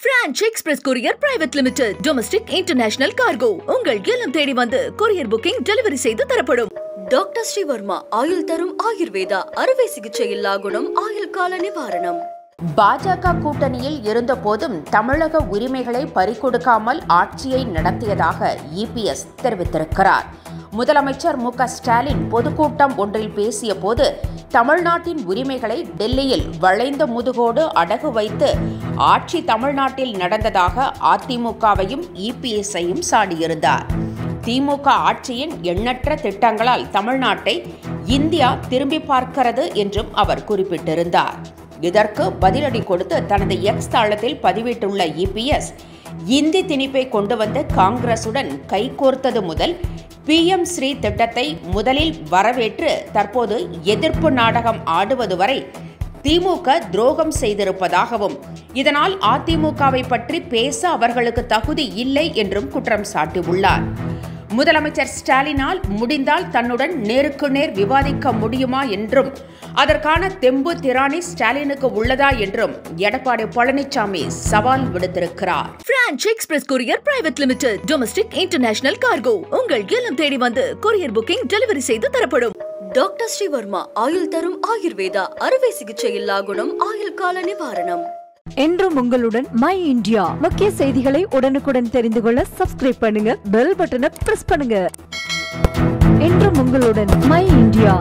French Express Courier Private Limited. Domestic International Cargo. உங்கள் இல்லம் தேடி வந்து courier booking delivery செய்து தரப்படும். டாக்டர் ஸ்ரீவர்மா ஆயுள் தரும் ஆயுர்வேதா அறுவை சிகிச்சை இல்லா குணம் ஆயுள் கால நிவாரணம். பாஜக கூட்டணியில் இருந்த போதும் தமிழக உரிமைகளை பறிகொடுக்காமல் ஆட்சியை நடத்தியதாக இபிஎஸ் தெரிவித்திருக்கிறார். முதலமைச்சர் மு க ஸ்டாலின் பொதுக்கூட்டம் ஒன்றில் பேசிய போது தமிழ்நாட்டின் உரிமைகளை டெல்லியில் வளைந்த முதுகோடு அடகு வைத்து ஆட்சி தமிழ்நாட்டில் நடந்ததாக அதிமுகவையும் இபிஎஸ்ஐயும் சாடியிருந்தார். திமுக ஆட்சியின் எண்ணற்ற திட்டங்களால் தமிழ்நாட்டை இந்தியா திரும்பி பார்க்கிறது என்றும் அவர் குறிப்பிட்டிருந்தார். இதற்கு பதிலடி கொடுத்து தனது எக்ஸ் தளத்தில் பதிவிட்டுள்ள இபிஎஸ், இந்தி திணிப்பை கொண்டு வந்த காங்கிரசுடன் கைகோர்த்தது முதல் பிஎம் ஸ்ரீ திட்டத்தை முதலில் வரவேற்று தற்போது எதிர்ப்பு நாடகம் ஆடுவது வரை திமுக துரோகம் செய்திருப்பதாகவும் இதனால் அதிமுகவை பற்றி பேச அவர்களுக்கு தகுதி இல்லை என்றும் குற்றம் சாட்டியுள்ளார். முதலமைச்சர் ஸ்டாலினால் முடிந்தால் தன்னுடன் நேருக்கு நேர் விவாதிக்க முடியுமா என்றும் அதற்கான தெம்பு திராணி ஸ்டாலினுக்கு உள்ளதா என்றும் எடப்பாடி பழனிசாமி சவால் விடுத்திருக்கிறார். French Express Courier Private Limited. Domestic International Cargo. உங்கள் இல்லம் தேடி வந்து courier booking delivery செய்து தரப்படும். டாக்டர் ஸ்ரீவர்மா ஆயுள் தரும் ஆயுர்வேதா அறுவை சிகிச்சை இல்லா குணம் ஆயுள் கால நிவாரணம். என்றும் உங்களுடன் மை இந்தியா. முக்கிய செய்திகளை உடனுக்குடன் தெரிந்து கொள்ள சப்ஸ்கிரைப் பண்ணுங்க, பெல் பட்டனை பிரஸ் பண்ணுங்க. என்றும் உங்களுடன் மை இந்தியா.